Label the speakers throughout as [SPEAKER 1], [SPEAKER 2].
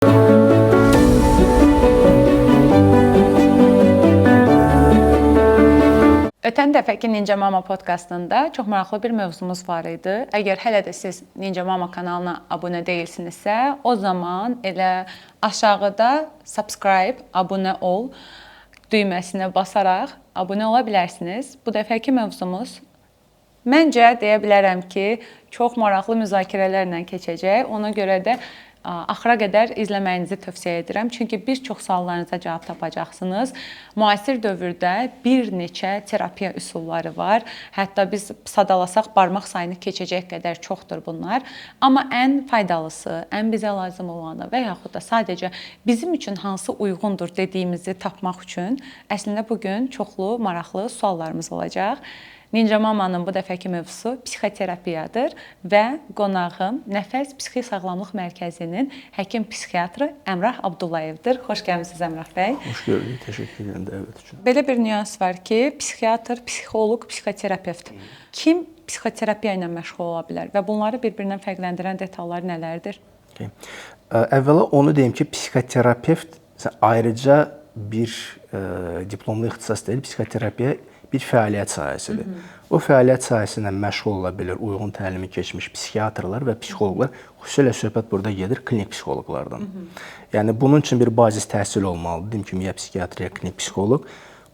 [SPEAKER 1] Ötən dəfəki Ninja Mama podkastında çox maraqlı bir mövzumuz var idi. Əgər hələ də siz Ninja Mama kanalına abunə deyilsinizsə, o zaman elə aşağıda subscribe, abunə ol düyməsinə basaraq abunə ola bilərsiniz. Bu dəfəki mövzumuz məncə deyə bilərəm ki, çox maraqlı müzakirələrlə keçəcək. Ona görə də axıra qədər izləməyinizi tövsiyə edirəm. Çünki bir çox suallarınıza cavab tapacaqsınız. Müasir dövrdə bir neçə terapiya üsulları var. Hətta biz sadalasaq barmaq sayını keçəcək qədər çoxdur bunlar. Amma ən faydalısı, ən bizə lazım olanı və yaxud da sadəcə bizim üçün hansı uyğundur dediyimizi tapmaq üçün əslində bu gün çoxlu maraqlı suallarımız olacaq. Ninja Mama'nın bu dəfəki mövzusu psixoterapiyadır və qonağım Nəfəs Psixi Sağlamlıq Mərkəzinin həkim-psixiatrı Əmrah Abdullayevdir. Xoş gəlmisiniz Əmrah bəy.
[SPEAKER 2] Xoş gördük, təşəkkür edirəm dəvət üçün.
[SPEAKER 1] Belə bir nüans var ki, psixiatr, psixoloq, psixoterapevt. Kim psixoterapiya ilə məşğul ola bilər və bunları bir-birindən fərqləndirən detallar nələrdir?
[SPEAKER 2] Əvvəla onu deyim ki, psixoterapevt ayrıca bir diplomlu ixtisas deyil, psixoterapiya bir fəaliyyət sahəsidir. O fəaliyyət sahəsi ilə məşğul ola bilər uyğun təlimi keçmiş psixiatrlar və psixoloqlar. Xüsusilə söhbət burada gedir klinik psixoloqlardan. Yəni bunun üçün bir bazis təhsil olmalıdır. Dedim ki, ya psixiatriya, klinik psixoloq.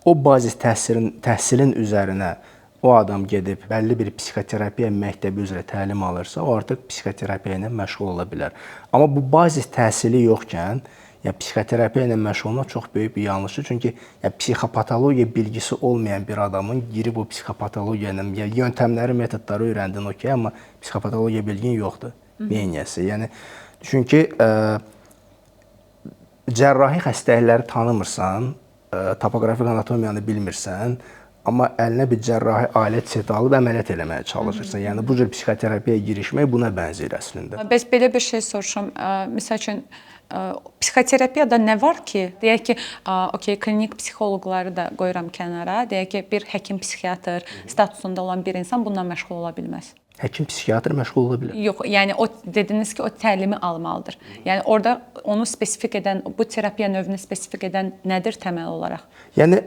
[SPEAKER 2] O bazis təhsilin üzərinə o adam gedib bəlli bir psixoterapiya məktəbi üzrə təlim alırsa, o artıq psixoterapiya ilə məşğul ola bilər. Amma bu bazis təhsili yoxkən, psixoterapiya ilə məşğul olmaq çox böyük bir yanlışdır. Çünki psixopatologiya bilgisi olmayan bir adamın girib o psixopatologiyanın yöntəmləri, metodları öyrəndin, okey, amma psixopatologiya bilgin yoxdur. Neyniyəsi? Yəni düşün ki, cərrahi xəstəlikləri tanımırsan, topografik anatomiyanı bilmirsən, amma əlinə bir cərrahi alət set alıb əməliyyat eləməyə çalışırsan. Yəni bu cür psixoterapiyaya girişmək buna bənzəyir əslində.
[SPEAKER 1] Bəs belə bir şey soruşum. Məsəl üçün psixoterapiyada nə var ki, deyək ki, okey, klinik psixoloqları da qoyuram kənara, deyək ki, bir həkim psixiatr statusunda olan bir insan bundan məşğul ola bilməz.
[SPEAKER 2] Həkim psixiatr məşğul ola bilər.
[SPEAKER 1] Yox, yəni o dediniz ki, o təlimi almalıdır. Yəni orada onu spesifik edən, bu terapiya növünü spesifik edən nədir təməl olaraq?
[SPEAKER 2] Yəni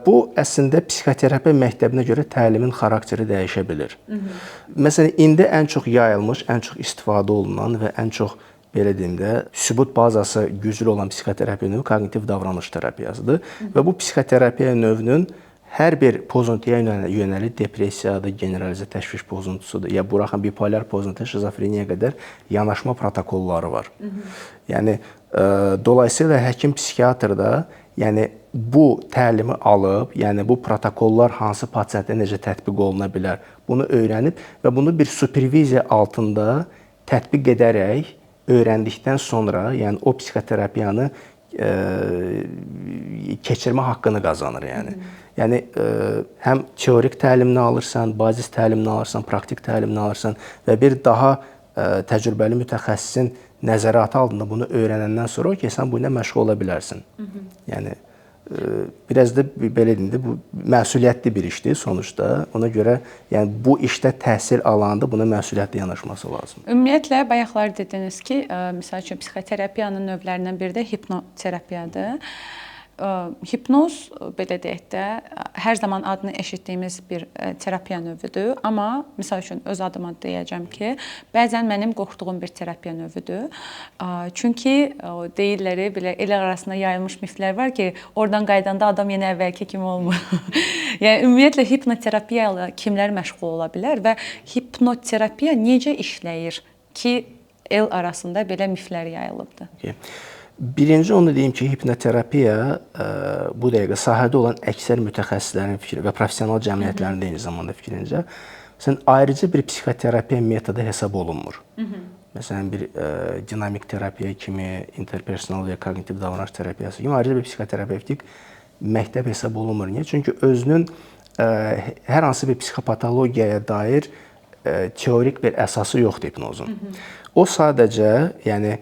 [SPEAKER 2] bu əslində psixoterapiya məktəbinə görə təlimin xarakteri dəyişə bilər. Məsələn, indi ən çox yayılmış, ən çox istifadə olunan və ən çox belə deyim də, sübut bazası güclü olan psixoterapiya növü koqnitiv davranış terapiyasıdır və bu psixoterapiya növünün hər bir pozuntuya yönəlik depressiyadır, generalizə təşviş pozuntusudur, ya buraxın bipolar pozuntu, şizofreniyaya qədər yanaşma protokolları var. Yəni dolayısıyla həkim psixiatr da bu təlimi alıb, yəni bu protokollar hansı pasientə necə tətbiq oluna bilər, bunu öyrənib və bunu bir superviziya altında tətbiq edərək öyrəndikdən sonra, yəni o psixoterapiyanı keçirmə haqqını qazanır. Yəni həm teorik təlimini alırsan, bazis təlimini alırsan, praktik təlimini alırsan və bir daha təcrübəli mütəxəssisin nəzarəti altında bunu öyrənəndən sonra sən bu ilə məşğul ola bilərsən. Yəni biraz da belə deyim də, bu məsuliyyətli bir işdir sonuçta. Ona görə yəni bu işdə təhsil alanda buna məsuliyyətli yanaşması lazımdır.
[SPEAKER 1] Ümumiyyətlə bayaqlar dediniz ki, məsəl üçün psixoterapiyanın növlərindən biri də hipnoterapiyadır. Hipnoz, belə deyək də, hər zaman adını eşitdiyimiz bir terapiya növüdür. Amma misal üçün öz adıma deyəcəm ki, bəzən mənim qorxduğum bir terapiya növüdür. Çünki deyirlər, belə el arasında yayılmış miflər var ki, oradan qaydanda adam yenə əvvəlki kimi olmur. Yəni ümumiyyətlə hipnoterapiya ilə kimlər məşğul ola bilər və hipnoterapiya necə işləyir ki, el arasında belə miflər yayılıbdır?
[SPEAKER 2] Birinci onu deyim ki, hipnoterapiya bu dəqiqə sahədə olan əksər mütəxəssislərin fikri və professional cəmiyyətlərin də eyni zamanda fikrincə ayrıca bir psixoterapiya metodu hesab olunmur. Məsələn, bir dinamik terapiya kimi, interpersonal və koqnitiv davranış terapiyası kimi ayrıca bir psixoterapevtik məktəb hesab olunmur. Niyə? Çünki özünün hər hansı bir psixopatologiyaya dair teorik bir əsası yoxdur hipnozun. O sadəcə, yəni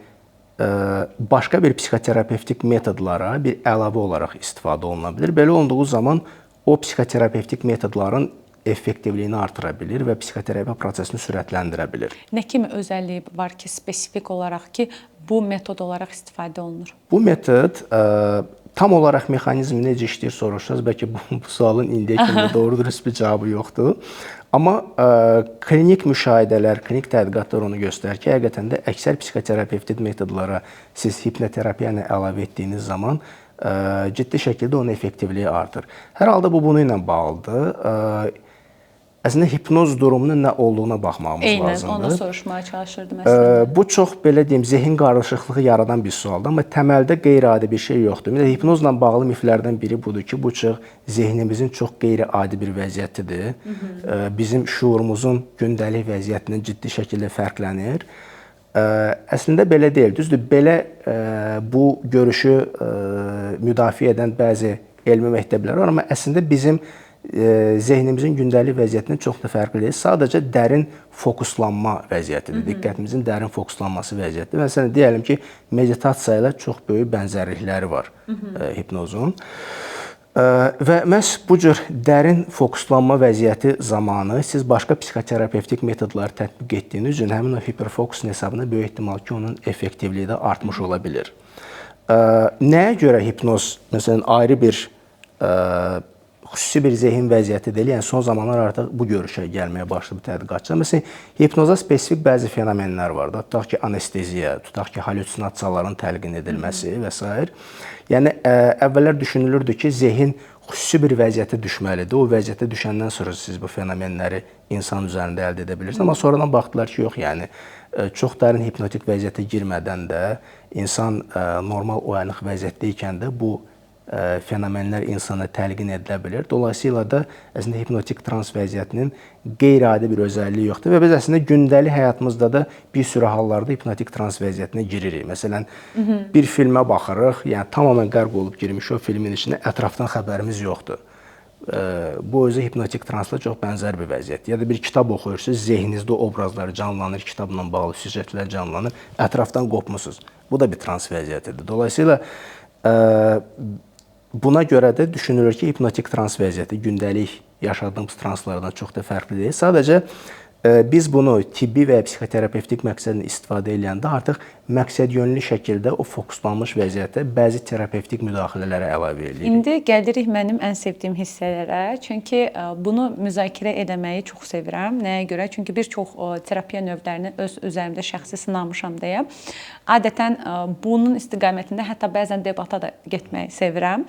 [SPEAKER 2] başqa bir psixoterapevtik metodlara bir əlavə olaraq istifadə oluna bilər. Belə olduğu zaman o psixoterapevtik metodların effektivliyini artıra bilir və psixoterapiya prosesini sürətləndirə bilir.
[SPEAKER 1] Nə kimi özəlliyi var ki, spesifik olaraq ki, bu metod olaraq istifadə olunur?
[SPEAKER 2] Bu metod tam olaraq mexanizmi necə işləyir soruşsanız, bəlkə bu sualın indiyə kimi doğru dürüst bir cavabı yoxdur. Amma klinik müşahidələr, klinik tədqiqatlar onu göstərir ki, həqiqətən də əksər psixoterapevtik metodlara siz hipnoterapiya ilə əlavə etdiyiniz zaman ciddi şəkildə onun effektivliyi artır. Hər halda bu bunu ilə bağlıdır. Əslində hipnoz durumunun nə olduğuna baxmağımız lazımdır.
[SPEAKER 1] Eynən, onu soruşmaya çalışırdım əslində.
[SPEAKER 2] Bu çox belə deyim, zehin qarışıqlığı yaradan bir sualdır, amma təməldə qeyri-adi bir şey yoxdur. Məsələn, hipnozla bağlı miflərdən biri budur ki, bu zehnimizin çox qeyri-adi bir vəziyyətidir. Bizim şuurumuzun gündəlik vəziyyətindən ciddi şəkildə fərqlənir. Əslində belə deyil, düzdür, belə bu görüşü müdafiə edən bəzi elmi məktəblər var, amma əslində bizim zehnimizin gündəlik vəziyyətindən çox da fərqli deyil. Sadəcə dərin fokuslanma vəziyyətidir. Diqqətimizin dərin fokuslanması vəziyyətidir. Məsələn, deyəlim ki, meditasiya ilə çox böyük bənzərlikləri var hipnozun. Və məhz bu cür dərin fokuslanma vəziyyəti zamanı siz başqa psixoterapevtik metodları tətbiq etdiyiniz üçün həmin o hiperfokusun hesabına böyük ehtimal ki, onun effektivliyi də artmış ola bilir. Nəyə görə hipnoz, məsələn, ayrı bir xüsusi bir zehin vəziyyəti deyil, yəni son zamanlar artıq bu görüşə gəlməyə başladı bu tədqiqatçılar. Məsələn, hipnoza spesifik bəzi fenomenlər var da, tutaq ki, anesteziya, tutaq ki, halüsinasiyaların təlqin edilməsi və s. Yəni, əvvəllər düşünülürdü ki, zehin xüsusi bir vəziyyətə düşməlidir. O vəziyyətə düşəndən sonra siz bu fenomenləri insan üzərində əldə edə bilirsiniz. Amma sonradan baxdılar ki, yox, yəni, çox dərin hipnotik vəziyyətə girmədən də insan normal oyanıq vəziyyətdə ikən də bu fenomenlər insana təlqin edilə bilir. Dolayısıyla da əslində hipnotik trans vəziyyətinin qeyri-adi bir özəlliyi yoxdur və biz əslində gündəlik həyatımızda da bir sürü hallarda hipnotik trans vəziyyətinə giririk. Məsələn, bir filmə baxırıq, yəni tamamilə qərq olub girmiş o filmin içində, ətrafdan xəbərimiz yoxdur. Bu özü hipnotik transla çox bənzər bir vəziyyət. Ya da bir kitab oxuyursunuz, zehninizdə obrazlar canlanır, kitabla bağlı süjetlər canlanır, ətrafdan qopmusunuz. Bu da bir trans vəziyyətidir. Dolayısıyla buna görə də düşünülür ki, hipnotik trans vəziyyəti gündəlik yaşadığımız translardan çox da fərqli deyil. Sadəcə biz bunu tibbi və psixoterapevtik məqsədlə istifadə edəndə artıq məqsədyönlü şəkildə o fokuslanmış vəziyyətə bəzi terapevtik müdaxilələrə əlavə edirik.
[SPEAKER 1] İndi gəlirik mənim ən sevdiyim hissələrə. Çünki bunu müzakirə etməyi çox sevirəm. Nəyə görə? Çünki bir çox terapiya növlərini öz üzərimdə şəxsi sınamışam deyə. Adətən bunun istiqamətində hətta bəzən debata da getməyi sevirəm.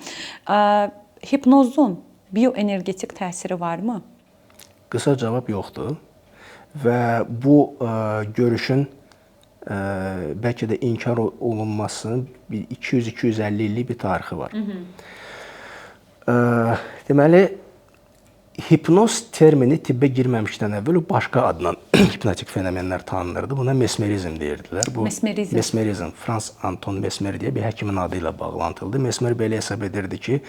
[SPEAKER 1] Hipnozun bioenergetik təsiri varmı?
[SPEAKER 2] Qısa cavab yoxdur. Və bu görüşün bəlkə də inkar olunmasının 200-250 illik bir tarixi var. Deməli, hipnoz termini tibbə girməmişdən əvvəl başqa adla hipnotik fenomenlər tanınırdı. Buna mesmerizm deyirdilər. Bu mesmerizm, Frans Anton Mesmer deyə bir həkimin adı ilə bağlantılıdır. Mesmer belə hesab edirdi ki,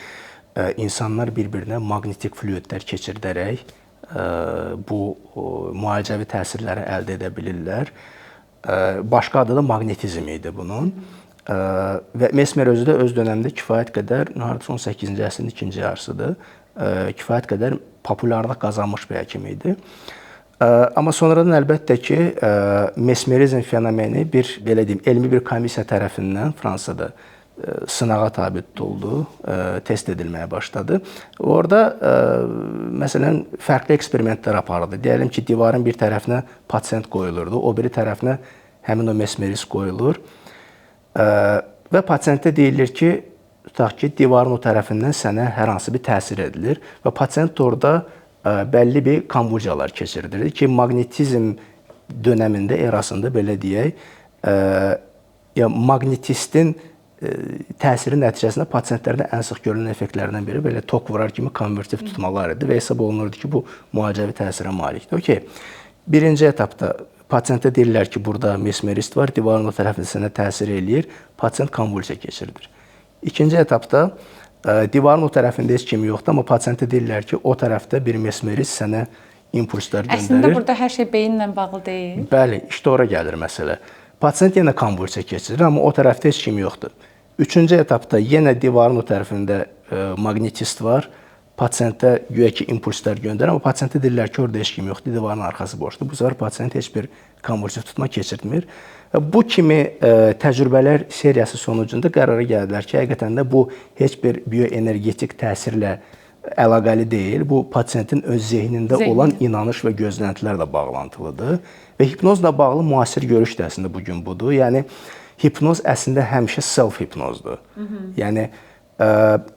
[SPEAKER 2] insanlar bir-birinə maqnetik fluidlər keçirdərək bu müalicəvi təsirləri əldə edə bilirlər. Başqa adı da maqnetizm idi bunun. Və Mesmer özü də öz dönəmində kifayət qədər, 18-ci əsrin ikinci yarısıdır, kifayət qədər populyarlıq qazanmış bir həkim idi. Amma sonradan əlbəttə ki, mesmerizm fenomeni bir, belə deyim, elmi bir komissiya tərəfindən Fransada sınağa tabi tutuldu, test edilməyə başladı. Orada, məsələn, fərqli eksperimentlər aparıldı. Deyəlim ki, divarın bir tərəfinə pasient qoyulurdu, o biri tərəfinə həmin o mesmerist qoyulur və pasientə deyilir ki, tutaq ki, divarın o tərəfindən sənə hər hansı bir təsir edilir və pasient orada bəlli bir konvulsiyalar keçirdirir ki, maqnetizm dönəmində, erasında belə deyək, maqnetistin təsiri nəticəsində pasientlərdə ən sıx görülən effektlərdən biri belə tok vurar kimi konvertiv tutmalar idi və hesab olunurdu ki, bu müalicəvi təsirə malikdir. Okey. Birinci etapda pasientə deyirlər ki, burada mesmerist var, divarın o tərəfində sənə təsir eləyir, pasient konvulsiya keçirilir. İkinci etapda divarın o tərəfində heç kim yoxdur, amma pasientə deyirlər ki, o tərəfdə bir mesmerist sənə impulslar göndərir.
[SPEAKER 1] Əslində burada hər şey beyinlə bağlı deyil.
[SPEAKER 2] Bəli, işte ora gəlir məsələ. Pasient yenə konvulsiya keçirir, amma o tərəfdə heç kim yoxdur. Üçüncü etapda yenə divarın o tərəfində maqnetist var, pasiyentə güya ki impulslar göndərir, amma pasiyentə deyirlər ki, orada heç kim yoxdur, divarın arxası boşdur. Bu səfər pasiyent heç bir konvulsiv tutma keçirtmir. Bu kimi təcrübələr seriyası sonucunda qərara gəldilər ki, həqiqətən də bu heç bir bioenergetik təsirlə əlaqəli deyil. Bu pasiyentin öz zehnində olan inanış və gözləntilərlə bağlantılıdır. Və hipnozla bağlı müasir görüş də əslində bu gün budur. Yəni hipnoz əslində həmişə self-hipnozdur. Yəni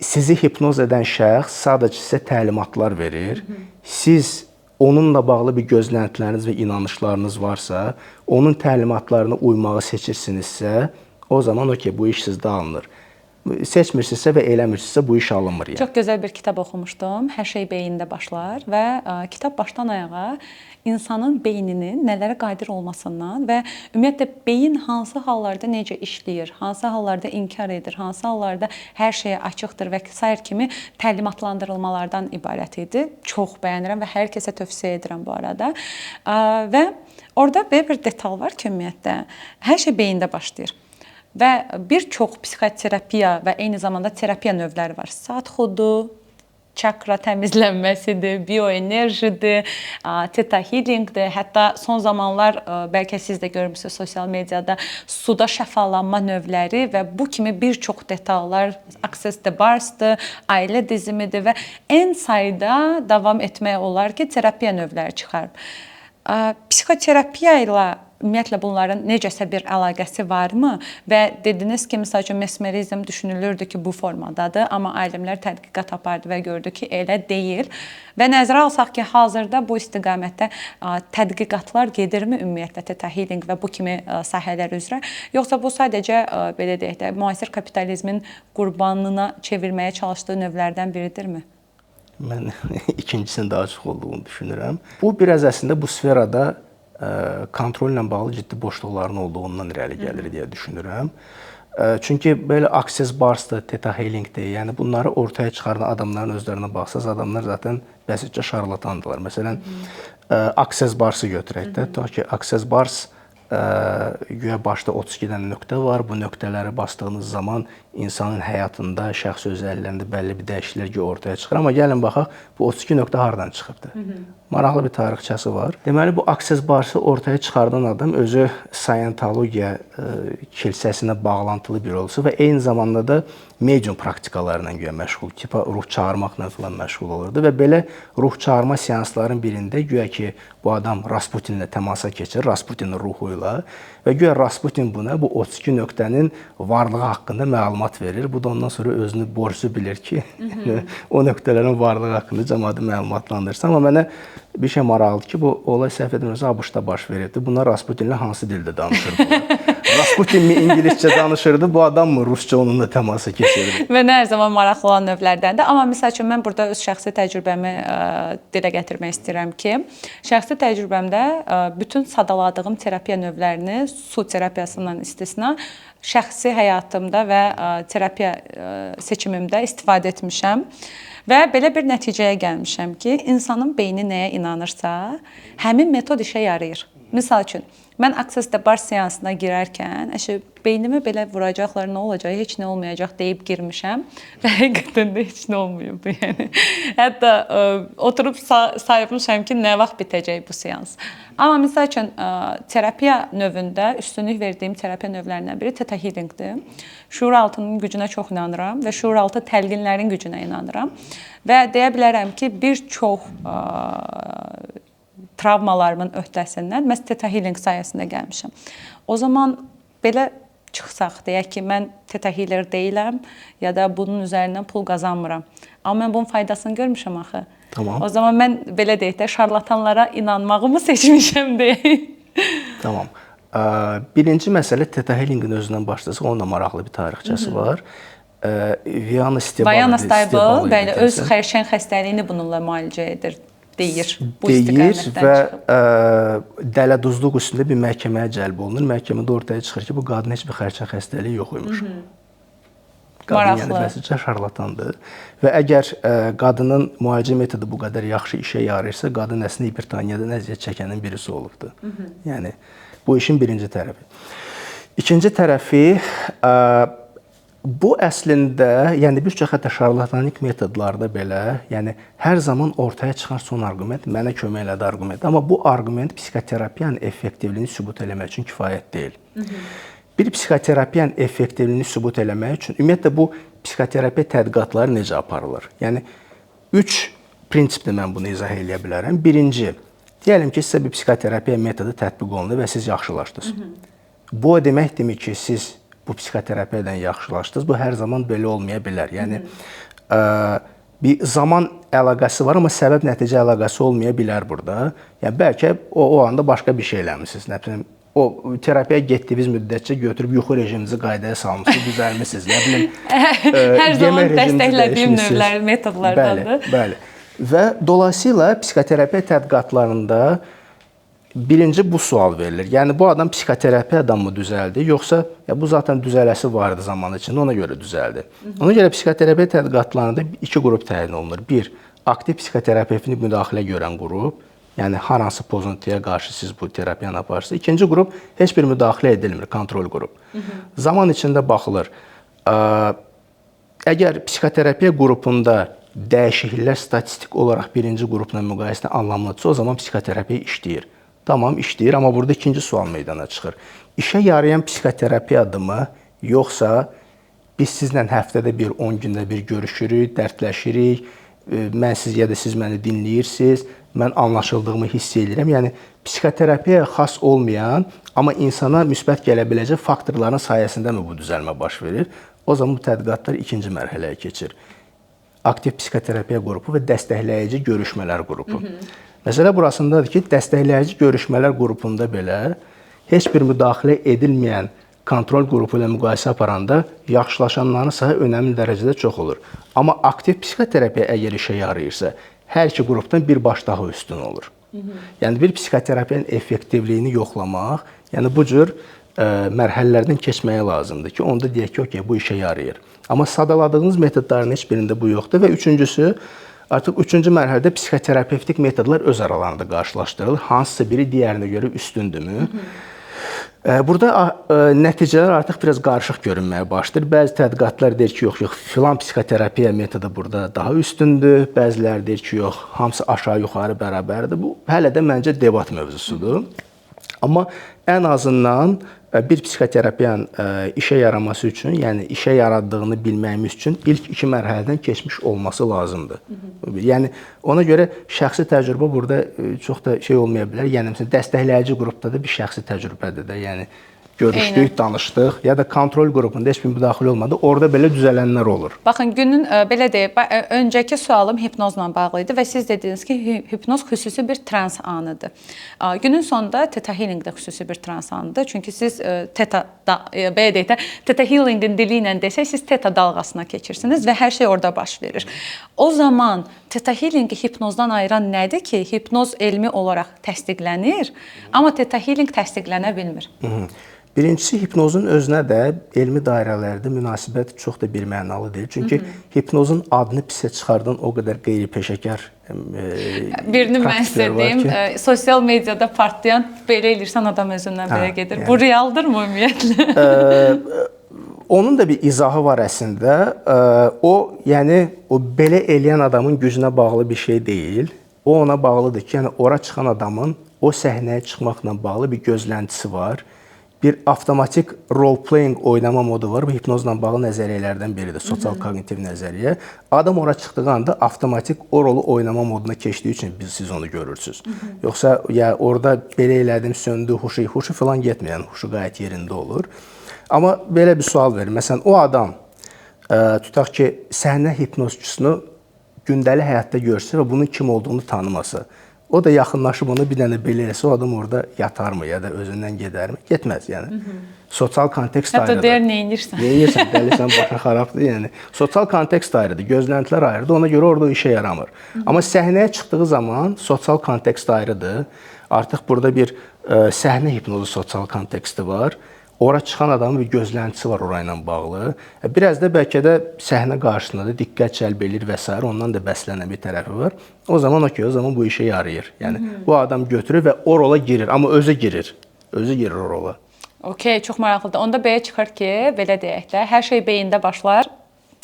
[SPEAKER 2] sizi hipnoz edən şəxs sadəcə sizə təlimatlar verir. Siz onunla bağlı bir gözləntiləriniz və inanışlarınız varsa, onun təlimatlarına uymağı seçirsinizsə, o zaman bu iş sizdə alınır. Seçmirsinizsə və eləmirsinizsə bu iş alınmır. Yəni.
[SPEAKER 1] Çox gözəl bir kitab oxumuşdum. Hər şey beyində başlar və kitab başdan ayağa insanın beyninin nələrə qadir olmasından və ümumiyyətlə beyin hansı hallarda necə işləyir, hansı hallarda inkar edir, hansı hallarda hər şeyə açıqdır və sair kimi təlimatlandırılmalardan ibarət idi. Çox bəyənirəm və hər kəsə tövsiyə edirəm bu arada. Və orada belə bir detal var ki, ümumiyyətlə hər şey beyində başlayır. Və bir çox psixoterapiya və eyni zamanda terapiya növləri var. Sadxudu, çakra təmizlənməsidir, bioenerjidir, theta healingdir. Hətta son zamanlar bəlkə siz də görmüsünüz sosial mediada suda şəfalanma növləri və bu kimi bir çox detallar, Access the Bars'dır, ailə dizimidir və ən sayda davam etmək olar ki, terapiya növləri çıxarıb. Psixoterapiya ilə ümumiyyətlə bunların necəsə bir əlaqəsi varmı? Və dediniz ki, məsəl üçün mesmerizm düşünülürdü ki, bu formadadır, amma alimlər tədqiqat apardı və gördü ki, elə deyil. Və nəzərə alsaq ki, hazırda bu istiqamətdə tədqiqatlar gedirmi ümumiyyətlə theta healing və bu kimi sahələr üzrə? Yoxsa bu sadəcə belə deyək də müasir kapitalizmin qurbanına çevirməyə çalışdığı növlərdən biridirmi?
[SPEAKER 2] Mən ikincisinin daha çox olduğunu düşünürəm. Bu biraz əslində bu sferada kontrolla bağlı ciddi boşluqların olduğundan irəli gəlir deyə düşünürəm. Çünki belə Access Bars'dır, theta healingdir. Yəni bunları ortaya çıxaran adamların özlərinə baxsaz, adamlar zaten bəsitcə şarlatandılar. Məsələn, Access Bars'ı götürək də. Tutaq ki, Access Bars güya başda 32 dənə nöqtə var. Bu nöqtələri bastığınız zaman insanın həyatında, şəxs özəllərində bəlli bir dəyişikliklər ortaya çıxır. Amma gəlin baxaq, bu 32 nöqtə hardan çıxıbdır? Maraqlı bir tarixçəsi var. Deməli, bu Access Bars'ı ortaya çıxardan adam özü Scientologiya kilsəsinə bağlantılı biri olsa və eyni zamanda da medium praktikalarla güya məşğul, tipa ruh çağırmaqla falan məşğul olurdu və belə ruh çağırma seansların birində güya ki, bu adam Rasputinlə təmasa keçir, Rasputinin ruhu ilə və güya Rasputin buna bu 32 nöqtənin varlığı haqqında məlumat verir. Bu da ondan sonra özünü borclu bilir ki, o nöqtələrin varlığı haqqında cəmaatı məlumatlandırsa. Amma mənə bir şey maraqlıdır ki, bu olay səhv etmirəmsə ABŞ-da baş verirdi. Bunlar Rasputinlə hansı dildə danışırdılar? Rasputin mi ingiliscə danışırdı, bu adam mı rusca onunla təmasa keçirdi?
[SPEAKER 1] Mənə hər zaman maraqlı olan növlərdəndir. Amma məsəl üçün mən burada öz şəxsi təcrübəmi dilə gətirmək istəyirəm ki, şəxsi təcrübəmdə bütün sadaladığım terapiya növlərini su terapiyasından istisna şəxsi həyatımda və terapiya seçimimdə istifadə etmişəm. Və belə bir nəticəyə gəlmişəm ki, insanın beyni nəyə inanırsa, həmin metod işə yarayır. Misal üçün, mən Access the Bars seansına girərkən, beynimə belə vuracaqlar, nə olacaq, heç nə olmayacaq deyib girmişəm və həqiqətən də heç nə olmayıb. Yəni, hətta oturub saymışam ki, nə vaxt bitəcək bu seans. Amma misal üçün, terapiya növündə üstünlük verdiyim terapiya növlərindən biri theta healingdir. Şuuraltının gücünə çox inanıram və şuuraltı təlqinlərin gücünə inanıram. Və deyə bilərəm ki, bir çox travmalarımın öhdəsindən məhz theta healing sayəsində gəlmişəm. O zaman belə çıxsaq, deyək ki, mən theta healer deyiləm ya da bunun üzərindən pul qazanmıram. Amma mən bunun faydasını görmüşəm axı.
[SPEAKER 2] Tamam.
[SPEAKER 1] O zaman mən belə deyək də şarlatanlara inanmağımı seçmişəm deyək.
[SPEAKER 2] Tamam. Birinci məsələ theta healingin özündən başlasaq, onun da maraqlı bir tarixçəsi var. Viana
[SPEAKER 1] Stable bəli, öz xərçəng xəstəliyini bununla müalicə edir. Deyir
[SPEAKER 2] və dələduzluq üstündə bir məhkəməyə cəlb olunur. Məhkəmədə ortaya çıxır ki, bu qadın heç bir xərçəng xəstəliyi yox imiş. Qadın yəni vəsicə şarlatandır. Və əgər qadının müalicə metodu bu qədər yaxşı işə yarayırsa, qadın əslində hipertoniyadan əziyyət çəkənin birisi olubdur. Yəni, bu işin birinci tərəfi. İkinci tərəfi, Bu əslində, yəni bir çox hətta şarlatanik metodlarda belə, yəni hər zaman ortaya çıxan son arqument mənə kömək elədi arqument. Amma bu arqument psixoterapiyanın effektivliyini sübut eləmək üçün kifayət deyil. Bir psixoterapiyanın effektivliyini sübut eləmək üçün ümumiyyətlə bu psixoterapiya tədqiqatları necə aparılır? Yəni 3 prinsiplə mən bunu izah edə bilərəm. Birinci, deyəlim ki, sizə bir psixoterapiya metodu tətbiq olundu və siz yaxşılaşdınız. Bu o deməkdirmi ki, siz bu psixoterapiyadan yaxşılaşdınız? Bu hər zaman belə olmaya bilər. Yəni bir zaman əlaqəsi var, amma səbəb-nəticə əlaqəsi olmaya bilər burada. Yəni bəlkə o anda başqa bir şey eləmisiniz. Nə bilim, o terapiyaya getdiyiniz müddətcə götürüb yuxu rejiminizi qaydaya salmısınız, düzəlmisiniz. Nə bilim,
[SPEAKER 1] hər zaman dəstəklədiyim növlər, metodlardandır.
[SPEAKER 2] Bəli. Və dolayısıyla psixoterapiya tədqiqatlarında birinci bu sual verilir. Yəni bu adam psixoterapiyadan mı düzəldi, yoxsa bu zaten düzələsi vardı zaman içində, ona görə düzəldi. Ona görə psixoterapiya tədqiqatlarında 2 qrup təyin olunur. Bir, aktiv psixoterapevtik müdaxilə görən qrup, yəni hər hansı pozuntuya qarşı siz bu terapiyanı aparırsınız. İkinci qrup heç bir müdaxilə edilmir, kontrol qrup. Zaman içində baxılır. Əgər psixoterapiya qrupunda dəyişikliklər statistik olaraq birinci qrupla müqayisədə anlamlıdırsa, o zaman psixoterapiya işləyir. Tamam, işləyir, amma burada ikinci sual meydana çıxır. İşə yarayan psixoterapiyadır mı, yoxsa biz sizlə həftədə bir, 10 gündə bir görüşürük, dərdləşirik, mən siz ya da siz məni dinləyirsiniz, mən anlaşıldığımı hiss edirəm. Yəni, psixoterapiyaya xas olmayan, amma insana müsbət gələ biləcək faktorların sayəsində mi bu düzəlmə baş verir? O zaman bu tədqiqatlar ikinci mərhələyə keçir. Aktiv psixoterapiya qrupu və dəstəkləyici görüşmələr qrupu. Məsələ burasındadır ki, dəstəkləyici görüşmələr qrupunda belə heç bir müdaxilə edilməyən kontrol qrupu ilə müqayisə aparanda yaxşılaşanların sayı önəmli dərəcədə çox olur. Amma aktiv psixoterapiya əgər işə yarayırsa, hər iki qrupdan bir baş daha üstün olur. Yəni bir psixoterapiyanın effektivliyini yoxlamaq, yəni bu cür mərhələlərdən keçməyə lazımdır ki, onda deyək ki, okey, bu işə yarayır. Amma sadaladığınız metodların heç birində bu yoxdur və üçüncüsü, artıq üçüncü mərhələdə psixoterapevtik metodlar öz aralarında qarşılaşdırılır. Hansısa biri digərinə görə üstündürmü? Burada nəticələr artıq biraz qarışıq görünməyə başlayır. Bəzi tədqiqatlar deyir ki, yox, filan psixoterapiya metodu burada daha üstündür. Bəziləri deyir ki, yox, hamısı aşağı-yuxarı bərabərdir. Bu hələ də məncə debat mövzusudur. Amma ən azından bir psixoterapiyanın işə yaraması üçün, yəni işə yaradığını bilməyimiz üçün ilk 2 mərhələdən keçmiş olması lazımdır. Yəni ona görə şəxsi təcrübə burada çox da şey olmaya bilər. Yəni məsələn dəstəkləyici qrupda da bir şəxsi təcrübədir də. Yəni görüşdük, danışdıq ya da kontrol qrupunda heç bir müdaxilə olmadı. Orada belə düzələnlər olur.
[SPEAKER 1] Baxın, günün belə deyək, öncəki sualım hipnozla bağlı idi və siz dediniz ki, hipnoz xüsusi bir trans anıdır. Günün sonunda Theta Healing də xüsusi bir trans anıdır. Çünki siz belə deyək də, Theta Healing'in dili ilə desək, siz Theta dalğasına keçirsiniz və hər şey orada baş verir. O zaman Theta Healing'i hipnozdan ayıran nədir ki, hipnoz elmi olaraq təsdiqlənir, amma Theta Healing təsdiqlənə bilmir?
[SPEAKER 2] Birincisi, hipnozun özünə də elmi dairələrdə münasibət çox da birmənalı deyil. Çünki hipnozun adını pisə çıxardan o qədər qeyri-peşəkar
[SPEAKER 1] birini mən sizə deyim, sosial mediada partlayan belə elirsən adam özündən belə gedir. Yəni. Bu realdırmı ümumiyyətlə?
[SPEAKER 2] Onun da bir izahı var əslində. Yəni o belə eləyən adamın gücünə bağlı bir şey deyil. O ona bağlıdır ki, yəni ora çıxan adamın o səhnəyə çıxmaqla bağlı bir gözləntisi var. Bir avtomatik role-playing oynama modu var. Bu hipnozla bağlı nəzəriyyələrdən biridir, sosial-kognitiv nəzəriyyə. Adam ora çıxdığı anda avtomatik o rolu oynama moduna keçdiyi üçün siz onu görürsünüz. Yoxsa ya orada belə elədim, söndü, huşu falan getmir, yəni huşu qayət yerində olur. Amma belə bir sual verir. Məsələn, o adam tutaq ki, səhnə hipnozçusunu gündəlik həyatda görsə və bunun kim olduğunu tanımasa, o da yaxınlaşıb onu bir dənə belə eləsə, o adam orada yatarmı ya da özündən gedərmi? Getməz, yəni. Sosial kontekst ayrıdır.
[SPEAKER 1] Hətta deyər, neyinirsən?
[SPEAKER 2] Neyinirsən, dəlisən, başa xarabdır, yəni. Sosial kontekst ayrıdır, gözləntilər ayrıdır, ona görə orada o işə yaramır. Amma səhnəyə çıxdığı zaman sosial kontekst ayrıdır. Artıq burada bir səhnə hipnozu sosial konteksti var. Ora çıxan adamın bir gözləntisi var orayla bağlı. Biraz da bəlkə də səhnə qarşısında da diqqət cəlb edir və s. ondan da bəslənən bir tərəfi var. O zaman okey, o zaman bu işə yarayır. Yəni bu adam götürür və o rola girir, amma özü girir. Özü girir o rola.
[SPEAKER 1] Okay, çox maraqlıdır. Onda belə çıxır ki, belə deyək də, hər şey beyində başlar.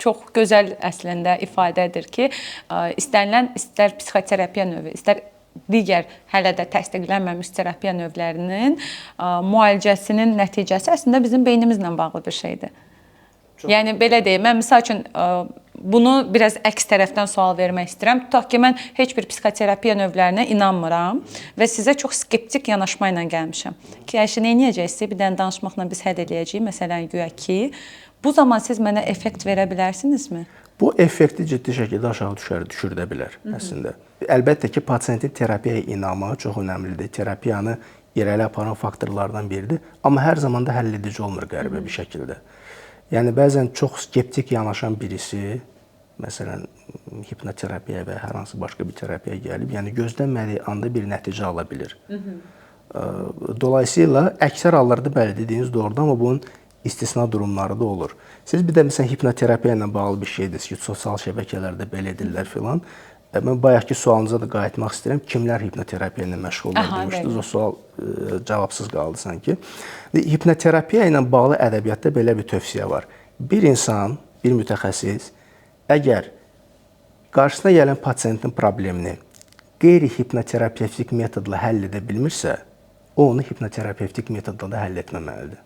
[SPEAKER 1] Çox gözəl əslində ifadədir ki, istər psixoterapiya növü, istər digər hələ də təsdiqlənməmiş terapiya növlərinin müalicəsinin nəticəsi əslində bizim beynimizlə bağlı bir şeydir. Yəni belə deyim, mən məsəl üçün bunu biraz əks tərəfdən sual vermək istəyirəm. Tutaq ki, mən heç bir psixoterapiya növlərinə inanmıram və sizə çox skeptik yanaşma ilə gəlmişəm. Ki, əşi, nə edəcəksiniz? Bir dənə danışmaqla biz həll edəcəyik. Məsələn, güya ki, bu zaman siz mənə effekt verə bilərsinizmi?
[SPEAKER 2] Bu effekti ciddi şəkildə aşağı düşürdə bilər əslində. Əlbəttə ki, pasiyentin terapiyaya inamı çox önəmlidir. Terapiyanı irəli aparan faktorlardan biridir. Amma hər zaman da həll edici olmur qəribə bir şəkildə. Yəni, bəzən çox skeptik yanaşan birisi, məsələn, hipnoterapiya və hər hansı başqa bir terapiyaya gəlib, yəni gözlənmədiyi anda bir nəticə ala bilir. Dolayısıyla, əksər hallarda bəli dediyiniz doğrudur, amma bunun istisna durumları da olur. Siz bir də məsələn, hipnoterapiya ilə bağlı bir şey dediniz ki, sosial şəbəkələrdə belə edirlər filan. Mən bayaqki sualınıza da qayıtmaq istəyirəm. Kimlər hipnoterapiya ilə məşğuldur demişdiniz. O sual cavabsız qaldı sanki. Hipnoterapiya ilə bağlı ədəbiyyatda belə bir tövsiyə var. Bir insan, bir mütəxəssis əgər qarşısına gələn pasiyentin problemini qeyri-hipnoterapevtik metodla həll edə bilmirsə, o onu hipnoterapevtik metodla da həll etməməlidir.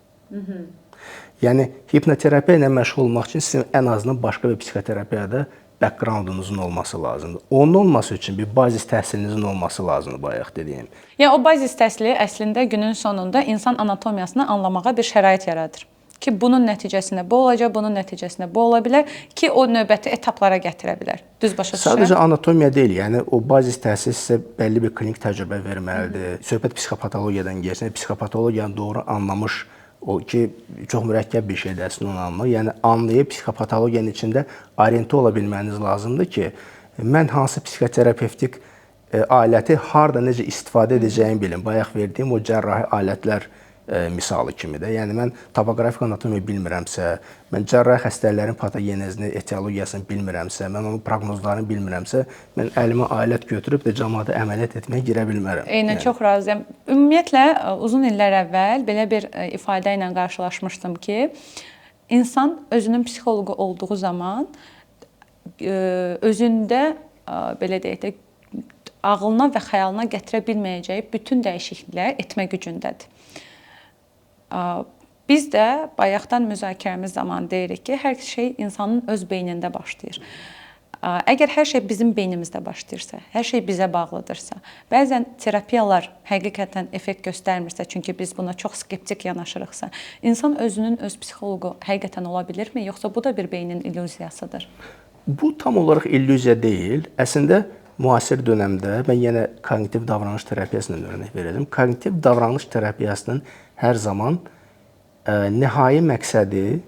[SPEAKER 2] Yəni, hipnoterapiya ilə məşğul olmaq üçün sizin ən azından başqa bir psixoterapiyada backgroundunuzun olması lazımdır. Onun olması üçün bir bazis təhsilinizin olması lazımdır, bayaq dediyim.
[SPEAKER 1] Yəni, o bazis təhsili əslində günün sonunda insan anatomiyasını anlamağa bir şərait yaradır. Ki, bunun nəticəsində bu olacaq, bunun nəticəsində bu ola bilər ki, o növbəti etaplara gətirə bilər. Düz başa düşürəm?
[SPEAKER 2] Sadəcə anatomiya deyil, yəni o bazis təhsil sizə bəlli bir klinik təcrübə verməlidir. Söhbət psixopatologiyadan gəlsin, psixopatologiyanı doğru anlamış, o ki, çox mürəkkəb bir şeydir əslində onu anlamaq. Yəni, anlayıb psixopatologiyanın içində orientə ola bilməniz lazımdır ki, mən hansı psixoterapevtik aləti harada necə istifadə edəcəyimi bilim. Bayaq verdiyim o cərrahi alətlər misalı kimidir. Yəni, mən topografik anatomiya bilmirəmsə, mən cərrahi xəstələrin patogenezini, etiologiyasını bilmirəmsə, mən onun proqnozlarını bilmirəmsə, mən əlimə alət götürüb də cəmaata əməliyyat etməyə girə bilmərəm.
[SPEAKER 1] Eynən, çox razıyam. Ümumiyyətlə, uzun illər əvvəl belə bir ifadə ilə qarşılaşmışdım ki, insan özünün psixoloqu olduğu zaman özündə, belə deyək də, ağlına və xəyalına gətirə bilməyəcəyi bütün dəyişikliklər etmə gücündədir. Biz də bayaqdan müzakirəmiz zamanı deyirik ki, hər şey insanın öz beynində başlayır. Əgər hər şey bizim beynimizdə başlayırsa, hər şey bizə bağlıdırsa, bəzən terapiyalar həqiqətən effekt göstərmirsə, çünki biz buna çox skeptik yanaşırıqsa, insan özünün öz psixoloqu həqiqətən ola bilirmi, yoxsa bu da bir beynin illüziyasıdır?
[SPEAKER 2] Bu tam olaraq illüziya deyil. Əslində, müasir dönəmdə mən yenə kognitiv davranış terapiyasından örnək verəcəm. Kognitiv davranış terapiyasının hər zaman nihai məqsədi,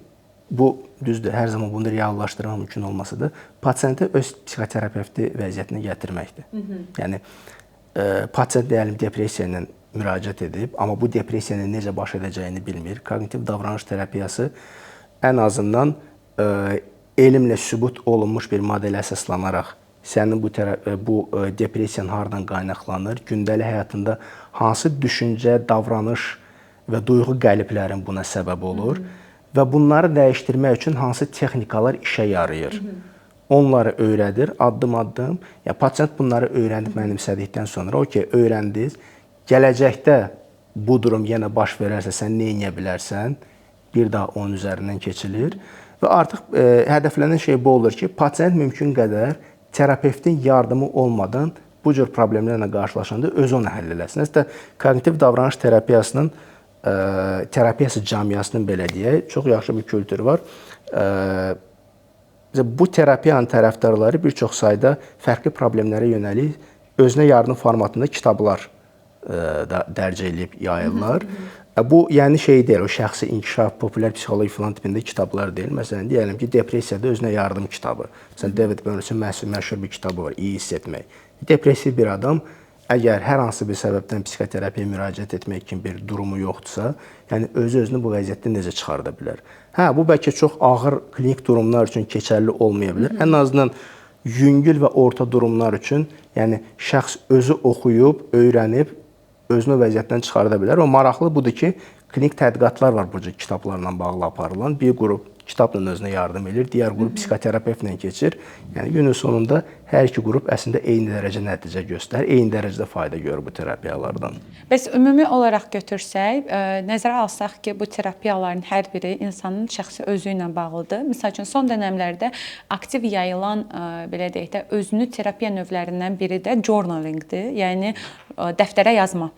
[SPEAKER 2] bu düzdür, hər zaman bunu reallaşdırmaq mümkün olmasa da, pasiyenti öz psixoterapevti vəziyyətinə gətirməkdir. Yəni, pasiyent deyəlim depressiya ilə müraciət edib, amma bu depressiya ilə necə baş edəcəyini bilmir. Kognitiv davranış terapiyası ən azından elmlə sübut olunmuş bir modelə əsaslanaraq sənin bu depressiyanın hardan qaynaqlanır, gündəlik həyatında hansı düşüncə, davranış və duyğu qəliblərin buna səbəb olur və bunları dəyişdirmək üçün hansı texnikalar işə yarayır. Onları öyrədir addım-addım. Yəni, pasiyent bunları öyrənib mənimsədikdən sonra, öyrəndiniz, gələcəkdə bu durum yenə baş verərsə, sən nə edə bilərsən, bir daha onun üzərindən keçilir və artıq hədəflənən şey bu olur ki, pasiyent mümkün qədər terapevtin yardımı olmadan bu cür problemlərlə qarşılaşanda özü onu həll eləsin. Hətta kognitiv davranış terapiyasının terapiyası cəmiyyəsinin belə deyək, çox yaxşı bir kültürü var. Bu terapiyanın tərəfdarları bir çox sayda fərqli problemlərə yönəlik özünə yardım formatında kitablar da dərc edib yayırlar. Bu, yəni şey deyil, o şəxsi inkişaf, populyar psixoloji filan tipində kitablar deyil. Məsələn, deyəlim ki, depressiyada özünə yardım kitabı. Məsələn, David Burns'un məşhur bir kitabı var, İyi hiss etmək. Depressiv bir adam əgər hər hansı bir səbəbdən psixoterapiyaya müraciət etmək kimi bir durumu yoxdursa, yəni özü-özünü bu vəziyyətdən necə çıxarda bilər? Hə, bu bəlkə çox ağır klinik durumlar üçün keçərli olmaya bilər. Ən azından yüngül və orta durumlar üçün, yəni şəxs özü oxuyub, öyrənib, özünü vəziyyətdən çıxarda bilər. O maraqlı budur ki, klinik tədqiqatlar var bu cür kitablarla bağlı aparılan. Bir qrup kitabla özünə yardım edir, digər qrup psixoterapevtlə keçir. Yəni günün sonunda hər iki qrup əslində eyni dərəcə nəticə göstərir, eyni dərəcədə fayda görür bu terapiyalardan.
[SPEAKER 1] Bəs ümumi olaraq götürsək, nəzərə alsaq ki, bu terapiyaların hər biri insanın şəxsi özü ilə bağlıdır. Məsəl üçün son dövrlərdə aktiv yayılan belə deyək də özünü terapiya növlərindən biri də journalingdir. Yəni dəftərə yazma.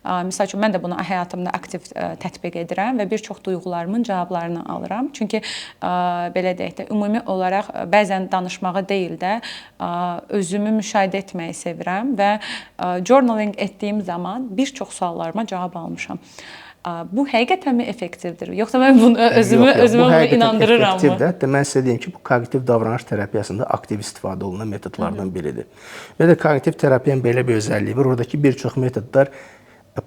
[SPEAKER 1] Məsəl üçün mən də bunu həyatımda aktiv tətbiq edirəm və bir çox duyğularımın cavablarını alıram. Çünki belə deyək də ümumi olaraq bəzən danışmağı deyil də özümü müşahidə etməyi sevirəm və journaling etdiyim zaman bir çox suallarıma cavab almışam. Bu həqiqətənmi effektivdir? Yoxsa mən bunu özümə inandırıram mı?
[SPEAKER 2] Effektivdir. Mən sizə deyim ki, bu kognitiv davranış terapiyasında aktiv istifadə olunan metodlardan biridir. Və də kognitiv terapiyanın belə bir özəlliyi var. Oradakı bir çox metodlar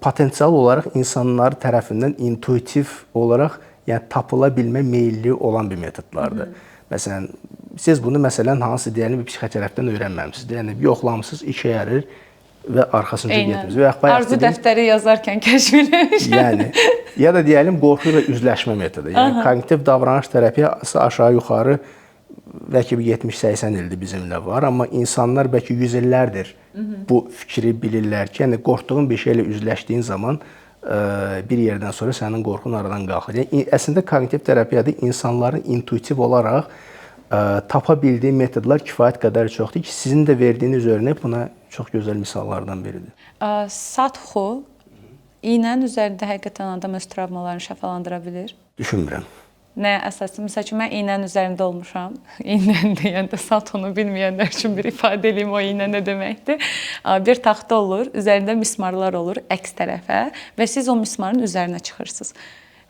[SPEAKER 2] potensial olaraq insanlar tərəfindən intuitiv olaraq, yəni tapıla bilmə meyilli olan bir metodlardır. Məsələn, siz bunu hansı deyəlim bir psixoterapevtdən öyrənməmisiniz. Yəni yoxlamısınız, işə yarır və arxasınca getmirsiniz.
[SPEAKER 1] Arzu dəftəri yazarkən kəşf etmişəm.
[SPEAKER 2] Yəni ya da deyəlim qorxu ilə üzləşmə metodu. Yəni kognitiv davranış terapiyası aşağı-yuxarı bəlkə 70-80 ildir bizimlə var, amma insanlar bəlkə 100 illərdir bu fikri bilirlər ki, yəni qorxduğun bir şeylə üzləşdiyin zaman bir yerdən sonra sənin qorxun aradan qalxır. Yəni əslində kognitiv terapiyada insanların intuitiv olaraq tapa bildiyi metodlar kifayət qədər çoxdur ki, sizin də verdiyiniz örnək buna çox gözəl misallardan biridir.
[SPEAKER 1] Sadhu iynənin üzərində həqiqətən adam öz travmalarını şəfalandıra bilir?
[SPEAKER 2] Düşünmürəm.
[SPEAKER 1] Nəyə əsaslı? Məsəl üçün, mən iynənin üzərində olmuşam. İynəni deyəndə sadhunu bilməyənlər üçün bir ifadə edeyim, o iynə nə deməkdir. Bir taxta olur, üzərində mismarlar olur əks tərəfə və siz o mismarın üzərinə çıxırsınız.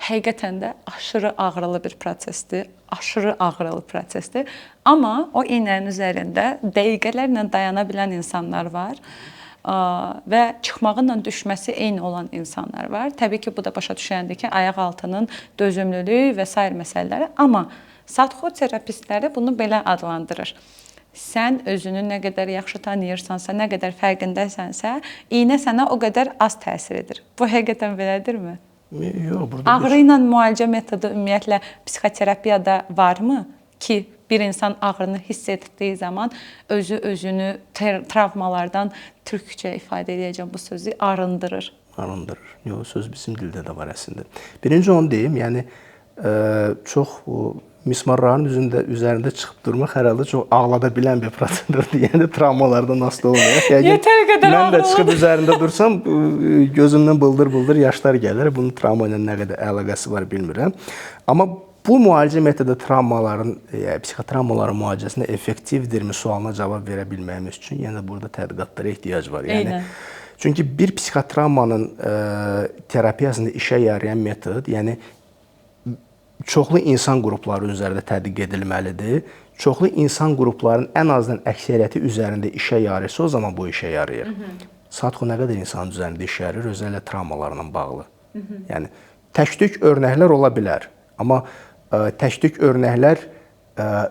[SPEAKER 1] Həqiqətən də aşırı ağrılı bir prosesdir, aşırı ağrılı prosesdir. Amma o iynənin üzərində dəqiqələrlə dayana bilən insanlar var və çıxmağınla düşməsi eyni olan insanlar var. Təbii ki, bu da başa düşüləndir ki, ayaq altının dözümlülüyü və sair məsələləri. Amma sadhu terapistləri bunu belə adlandırır. Sən özünü nə qədər yaxşı tanıyırsansa, nə qədər fərqindəsənsə, iynə sənə o qədər az təsir edir. Bu həqiqətən belədirmi?
[SPEAKER 2] Yox, burada
[SPEAKER 1] ağrı ilə müalicə metodu ümumiyyətlə psixoterapiyada varmı ki, bir insan ağrını hiss etdiyi zaman özünü travmalardan türkcə ifadə edəcəm bu sözü arındırır.
[SPEAKER 2] Arındırır. Yox, söz bizim dildə də var əslində. Birinci onu deyim, yəni çox mismarların üzərində çıxıb durmaq hər halda çox ağlada bilən bir prosedurdur. Yəni travmalardan asılı olmayaq.
[SPEAKER 1] Yetər qədər
[SPEAKER 2] mən də çıxıb üzərində dursam gözümdən bıldır-bıldır yaşlar gəlir. Bunun travma ilə nə qədər əlaqəsi var bilmirəm. Amma bu müalicə metodu travmaların, psixotravmaların müalicəsində effektivdirmi sualına cavab verə bilməyimiz üçün yəni burada tədqiqatlara ehtiyac var. Yəni çünki bir psixotravmanın terapiyasında işə yarayan metod, yəni çoxlu insan qrupları üzərində tədqiq edilməlidir. Çoxlu insan qruplarının ən azından əksəriyyəti üzərində işə yarayırsa, o zaman bu işə yarayır. Sadhu nə qədər insanın üzərində işə yarayır, özəllə travmalarla bağlı. Yəni tək-tük örnəklər ola bilər, amma tək-tük örnəklər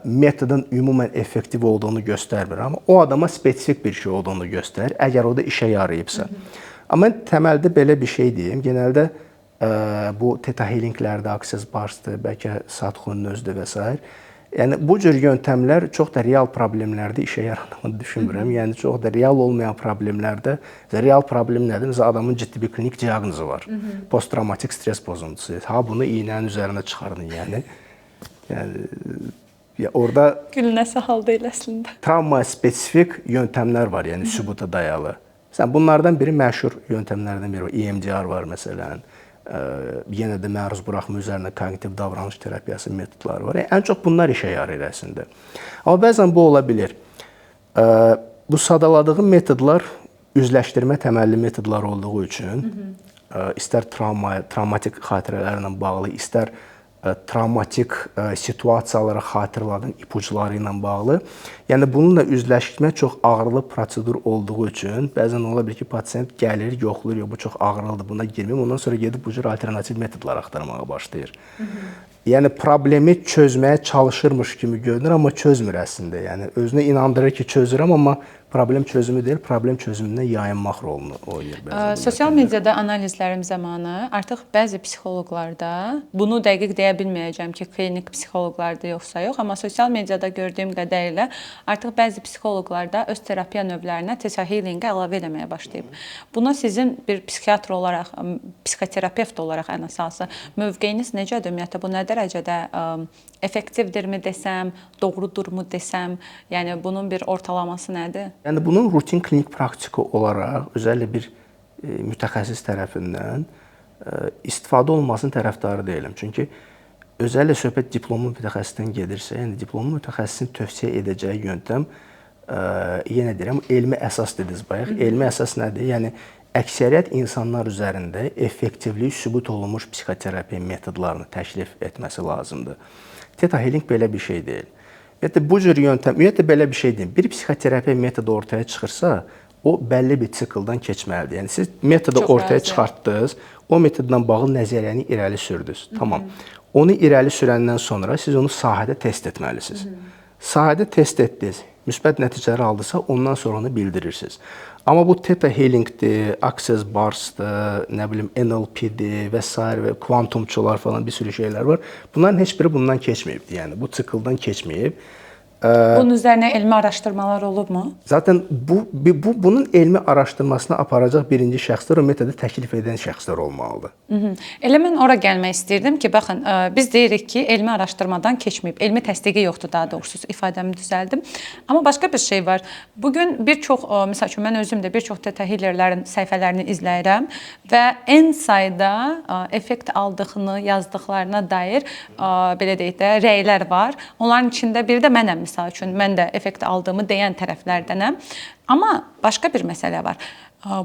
[SPEAKER 2] metodun ümumən effektiv olduğunu göstərmir, amma o adama spesifik bir şey olduğunu göstərir, əgər o da işə yarayıbsa. Amma mən təməldə belə bir şey deyim, genəldə bu Theta Healinglərdə, Access Bars'dır, bəlkə Sadhu'nun özüdür və s. Yəni bu cür yöntəmlər çox da real problemlərdə işə yaradığını düşünmürəm. Yəni çox da real olmayan problemlərdə, real problem nədir? Məsələn, adamın ciddi bir klinik diaqnozu var. Posttraumatik stres pozuntusu. Ha bunu iynənin üzərinə çıxardın, yəni orada
[SPEAKER 1] gülünəsə hal deyil əslində.
[SPEAKER 2] Travma spesifik yöntəmlər var, yəni sübuta dayalı. Məsələn, bunlardan biri məşhur yöntəmlərdən biri var. EMDR var məsələn. Yenə də məruz buraxma üzərinə kognitiv davranış terapiyası metodları var. Ən çox bunlar işə yarayır əslində. Amma bəzən bu ola bilir. Bu sadaladığım metodlar üzləşdirmə təməlli metodlar olduğu üçün istər travmatik xatirələrlə bağlı, istər travmatik situasiyaları xatırladığın ipuçları ilə bağlı. Yəni bununla üzləşmək çox ağrılı prosedur olduğu üçün bəzən ola bilər ki, pasiyent gəlir, yoxlayır, bu çox ağrılıdır, buna girməyim. Ondan sonra gedib bu cür alternativ metodlar axtarmağa başlayır. Yəni problemi çözməyə çalışırmış kimi görünür, amma çözmür əslində. Yəni özünə inandırır ki, çözürəm, amma problem çözümü deyil, problem çözümündən yayınmaq rolunu oynayır bəzən.
[SPEAKER 1] Sosial mediada analizlərim zamanı artıq bəzi psixoloqlarda, bunu dəqiq deyə bilməyəcəm ki, klinik psixoloqlarda yoxsa yox, amma sosial mediada gördüyüm qədərilə artıq bəzi psixoloqlarda öz terapiya növlərinə theta healing-i əlavə etməyə başlayıb. Buna sizin bir psixiatr olaraq, psixoterapevt olaraq ən əsası mövqeyiniz necədir? Ümumiyyətlə bu nə dərəcədə effektivdirmi desəm, doğrudurmu desəm, yəni bunun bir ortalaması nədir?
[SPEAKER 2] Yəni bunun rutin klinik praktiki olaraq özəllə bir mütəxəssis tərəfindən istifadə olunmasının tərəfdarı deyiləm. Çünki özəllə söhbət diplomlu mütəxəssisdən gedirsə, yəni diplomlu mütəxəssisin tövsiyə edəcəyi yöntəm yenə deyirəm, elmi əsas dediniz bayaq. Elmi əsas nədir? Yəni əksəriyyət insanlar üzərində effektivliyi sübut olunmuş psixoterapiya metodlarını təklif etməsi lazımdır. Theta healing belə bir şey deyil. Ümumiyyətlə bu cür yöntəm, ümumiyyətlə belə bir şey deyil. Bir psixoterapiya metodu ortaya çıxırsa, o bəlli bir sikldan keçməlidir. Yəni siz metodu ortaya çıxartdınız, o metodla bağlı nəzəriyyəni irəli sürdünüz. Tamam. Onu irəli sürəndən sonra siz onu sahədə test etməlisiniz. Sahədə test etdiniz, müsbət nəticələr aldısa, ondan sonra onu bildirirsiniz. Amma bu theta healingdir, access barsdır, nə bilim NLP-dir və s. və kvantumçular falan bir sürü şeylər var. Bunların heç biri bundan keçməyibdir. Yəni bu sikldan keçməyib.
[SPEAKER 1] Bunun üzərinə elmi araşdırmalar olubmu?
[SPEAKER 2] Zaten bunun elmi araşdırmasını aparacaq birinci şəxslər o metodu təklif edən şəxslər olmalıdır.
[SPEAKER 1] Elə mən ora gəlmək istirdim ki, baxın, biz deyirik ki, elmi araşdırmadan keçməyib, elmi təsdiqi yoxdur daha doğrusu, ifadəmi düzəldim. Amma başqa bir şey var. Bugün bir çox, məsəl üçün mən özüm də bir çox theta healerlərin səhifələrini izləyirəm və ən sayda effekt aldığını yazdıqlarına dair belə deyək də rəylər var. Onların içində biri də mənəm. Misal üçün, mən də effekt aldığımı deyən tərəflərdənəm. Amma başqa bir məsələ var.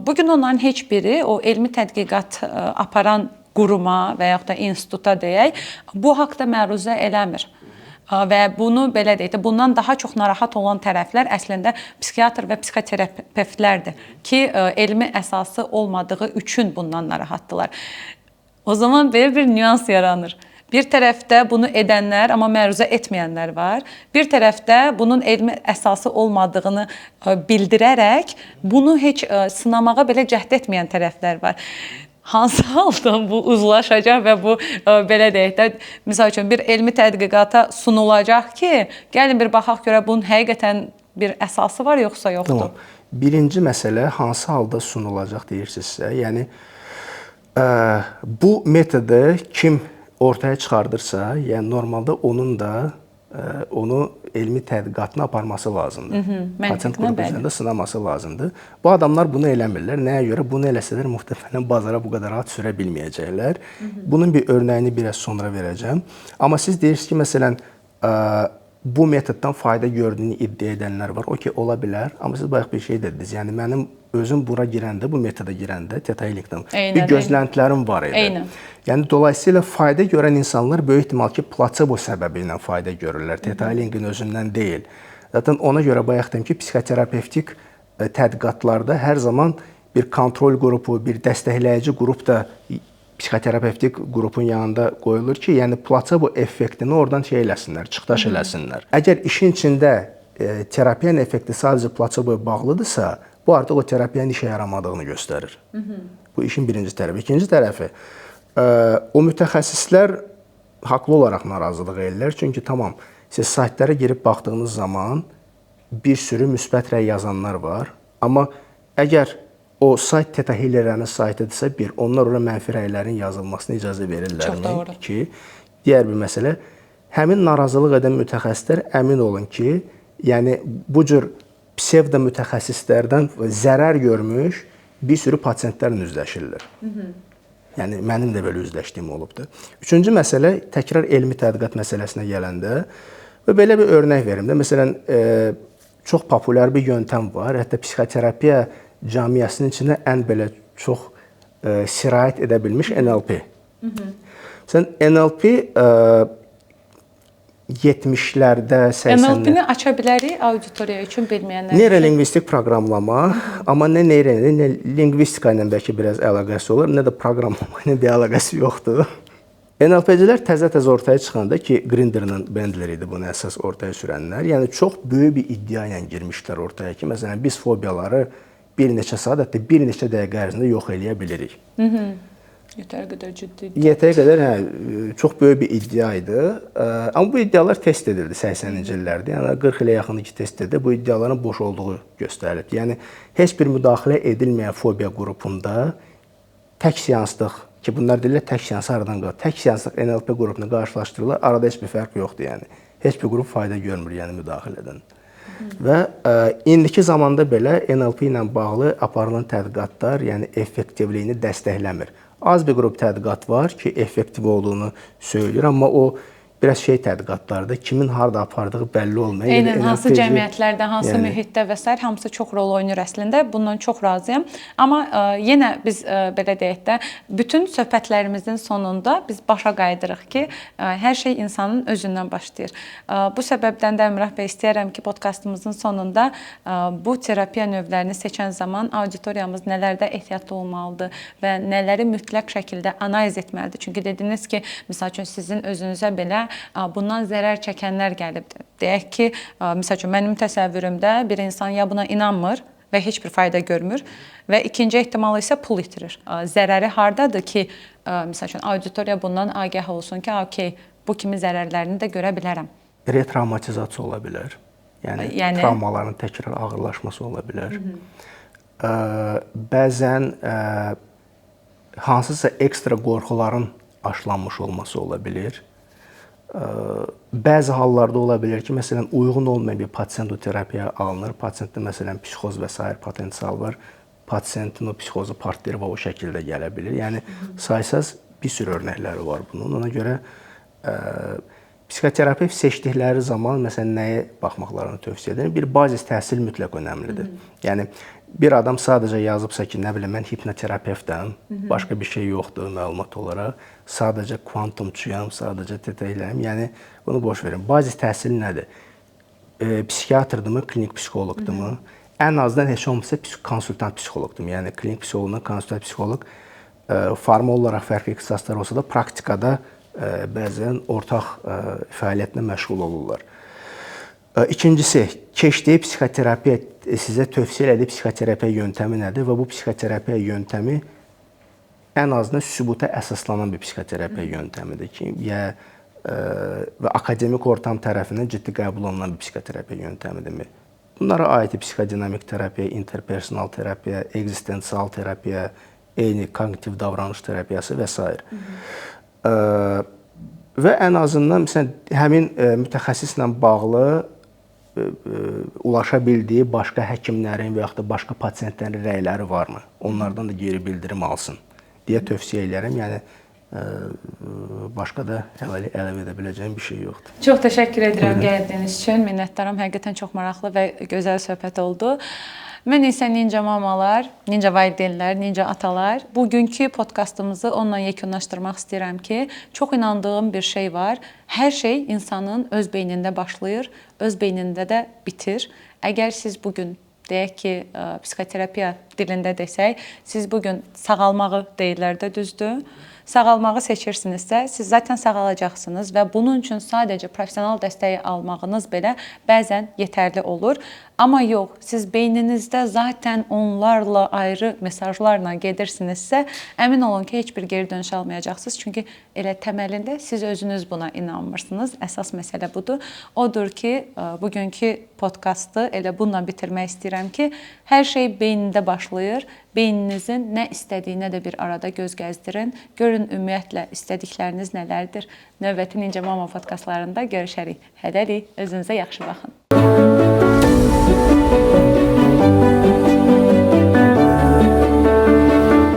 [SPEAKER 1] Bugün onların heç biri o elmi tədqiqat aparan quruma və yaxud da instituta deyək, bu haqda məruzə eləmir. Və bunu belə deyək də, bundan daha çox narahat olan tərəflər əslində psixiatr və psixoterapevtlərdir ki, elmi əsası olmadığı üçün bundan narahatdırlar. O zaman belə bir nüans yaranır. Bir tərəfdə bunu edənlər, amma məruzə etməyənlər var. Bir tərəfdə bunun elmi əsası olmadığını bildirərək bunu heç sınamağa belə cəhd etməyən tərəflər var. Hansı halda bu uzlaşacaq və bu belə deyək də, misal üçün bir elmi tədqiqata sunulacaq ki, gəlin bir baxaq görə bunun həqiqətən bir əsası var yoxsa yoxdur?
[SPEAKER 2] Tamam. Birinci məsələ hansı halda sunulacaq deyirsinizsə, yəni bu metodu kim ortaya çıxardırsa, yəni normalda onun da onu elmi tədqiqatına aparması lazımdır. Patent qrupu üzərində sınaması lazımdır. Bu adamlar bunu eləmirlər. Nəyə görə? Bunu eləsələr muhtemelen bazara bu qədər rahat sürə bilməyəcəklər. Bunun bir örnəyini biraz sonra verəcəm. Amma siz deyirsiniz ki, məsələn, bu metoddan fayda gördüyünü iddia edənlər var. O ki, ola bilər. Amma siz bayaq bir şey dediniz. Yəni mənim özüm bura girəndə, bu metoda girəndə, theta healingdən bir gözləntilərim var idi.
[SPEAKER 1] Eynən.
[SPEAKER 2] Yəni dolayısıyla fayda görən insanlar böyük ehtimal ki, plasebo səbəbi ilə fayda görürlər. Theta healingin özündən deyil. Zaten ona görə bayaq dedim ki, psixoterapevtik tədqiqatlarda hər zaman bir kontrol qrupu, bir dəstəkləyici qrup da psixoterapevtik qrupun yanında qoyulur ki, yəni plasebo effektini oradan şey eləsinlər, çıxdaş eləsinlər. Əgər işin içində terapiyanın effekti sadəcə plaseboya bağlıdırsa, bu artıq o terapiyanın işə yaramadığını göstərir. Bu işin birinci tərəfi. İkinci tərəfi, o mütəxəssislər haqlı olaraq narazılıq edirlər. Çünki tamam, siz saytlara girib baxdığınız zaman bir sürü müsbət rəy yazanlar var. Amma əgər o sayt theta healerlərinin saytıdırsa, onlar ora mənfi rəylərin yazılmasına icazə verirlərmi? Ki, digər bir məsələ, həmin narazılıq edən mütəxəssislər əmin olun ki, yəni bu cür psevdo mütəxəssislərdən zərər görmüş bir sürü pasientlərlə üzləşirlər. Yəni mənim də belə üzləşdiyim olubdur. Üçüncü məsələ, təkrar elmi tədqiqat məsələsinə gələndə və belə bir örnək verim də. Məsələn, çox populyar bir yöntəm var. Hətta psixoterapiya cəmiyyəsinin içində ən belə çox sirayət edə bilmiş NLP. Sən NLP 70'lərdə, 80'lərdə...
[SPEAKER 1] NLP-ni aça bilərik auditoriya üçün bilməyənlər.
[SPEAKER 2] Neyrolingvistik proqramlama, amma nə lingvistika ilə bəlkə biraz əlaqəsi olur, nə də proqramlama ilə bir əlaqəsi yoxdur. NLP-cilər təzə-təzə ortaya çıxanda ki, Grinderlə Bendler idi bunu əsas ortaya sürənlər. Yəni çox böyük bir iddia ilə girmişlər ortaya ki, məsələn biz fobiyaları bir neçə saat, hətta bir neçə dəqiqə ərzində yox eləyə bilirik.
[SPEAKER 1] Yetər qədər ciddi.
[SPEAKER 2] Yetər qədər çox böyük bir iddia idi. Amma bu iddialar test edildi 80-ci illərdə. Yəni 40 ilə yaxın test edildi. Bu iddiaların boş olduğu göstərilib. Yəni heç bir müdaxilə edilməyən fobiya qrupunda tək seanslıq ki, bunlar deyirlər tək seans aradan qalır. Tək seanslıq NLP qrupunu qarşılaşdırırlar. Arada heç bir fərq yoxdur, yəni. Heç bir qrup fayda görmür, yəni müdaxilədən. Və indiki zamanda belə NLP ilə bağlı aparılan tədqiqatlar, yəni effektivliyini dəstəkləmir. Az bir qrup tədqiqat var ki, effektiv olduğunu söyləyir, amma o biraz tədqiqatlardır. Kimin harda apardığı bəlli olmuyor.
[SPEAKER 1] Eynən hansı cəmiyyətlərdə, hansı mühitdə və s. hamısı çox rol oynayır əslində. Bundan çox razıyam. Amma yenə biz belə deyək də, bütün söhbətlərimizin sonunda biz başa qayıdırıq ki, hər şey insanın özündən başlayır. Bu səbəbdən də Əmrah bəy istəyirəm ki, podkastımızın sonunda bu terapiya növlərini seçən zaman auditoriyamız nələrdə ehtiyatlı olmalıdır və nələri mütləq şəkildə analiz etməlidir. Çünki dediniz ki, məsəl üçün sizin özünüzə belə bundan zərər çəkənlər gəlibdir. Deyək ki, məsəl üçün mənim təsəvvürümdə bir insan ya buna inanmır və heç bir fayda görmür və ikinci ehtimalı isə pul itirir. Zərəri hardadır ki, məsəl üçün auditoriya bundan agah olsun ki, okey, bu kimi zərərlərini də görə bilərəm.
[SPEAKER 2] Retravmatizasiya ola bilər. Yəni travmaların təkrar ağırlaşması ola bilər. Bəzən hansısa ekstra qorxuların aşılanmış olması ola bilər. Bəzi hallarda ola bilər ki, məsələn, uyğun olmayan bir pasient o terapiyaya alınır. Pasientdə məsələn psixoz və s. potensial var. Pasientin o psixozu partlayır və o şəkildə gələ bilir. Yəni saysaz bir sürü örnəkləri var bunun. Ona görə psixoterapevt seçdikləri zaman məsələn nəyə baxmaqlarını tövsiyə edirəm? Bir bazis təhsil mütləq önəmlidir. Yəni bir adam sadəcə yazıbsa ki, nə bilim mən hipnoterapevtəm, başqa bir şey yoxdur məlumat olaraq, sadəcə kvantumçuyam, sadəcə TT-ləyəm. Yəni bunu boş verin. Bazis təhsil nədir? Psixiatrdırmı, klinik psixoloqdurmu? Ən azından heç olmasa konsultant psixoloqdum. Yəni klinik psixoloqla konsultant psixoloq formal olaraq fərqli ixtisaslar olsa da praktikada bəzən ortaq fəaliyyətlə məşğul olurlar. İkincisi, keçdiyi psixoterapiya sizə tövsiyə elədiyi psixoterapiya yöntəmi nədir və bu psixoterapiya yöntəmi ən azından sübuta əsaslanan bir psixoterapiya yöntəmidir ki, və akademik ortam tərəfindən ciddi qəbul olunan bir psixoterapiya yöntəmidirmi? Bunlara aid psixodinamik terapiya, interpersonal terapiya, ekzistensial terapiya, eyni kognitiv davranış terapiyası və s. Və ən azından məsələn, həmin mütəxəssislə bağlı ulaşa bildiyi başqa həkimlərin və yaxud da başqa pasientlərin rəyləri varmı? Onlardan da geri bildirim alsın deyə tövsiyə edirəm. Yəni başqa da əlavə edə biləcəyim bir şey yoxdur.
[SPEAKER 1] Çox təşəkkür edirəm gəldiyiniz üçün. Minnətdaram. Həqiqətən çox maraqlı və gözəl söhbət oldu. Mən isə Ninja mamalar, Ninja valideynlər, Ninja atalar, bugünkü podkastımızı onunla yekunlaşdırmaq istəyirəm ki, çox inandığım bir şey var. Hər şey insanın öz beynində başlayır, öz beynində də bitir. Əgər siz bugün deyək ki, psixoterapiya dilində desək, siz bugün sağalmağı deyirlər də düzdür. Sağalmağı seçirsinizsə, siz zaten sağalacaqsınız və bunun üçün sadəcə professional dəstəyi almağınız belə bəzən yetərli olur. Amma yox, siz beyninizdə zaten onlarla ayrı mesajlarla gedirsinizsə, əmin olun ki, heç bir geri dönüş almayacaqsınız. Çünki elə təməlində siz özünüz buna inanmırsınız. Əsas məsələ budur. Odur ki, bugünkü podkastı elə bununla bitirmək istəyirəm ki, hər şey beynində başlayır. Beyninizin nə istədiyinə də bir arada göz gəzdirin. Görün ümumiyyətlə istədikləriniz nələrdir? Növbəti Ninja Mama podkastlarında görüşərik. Hələlik, özünüzə yaxşı baxın.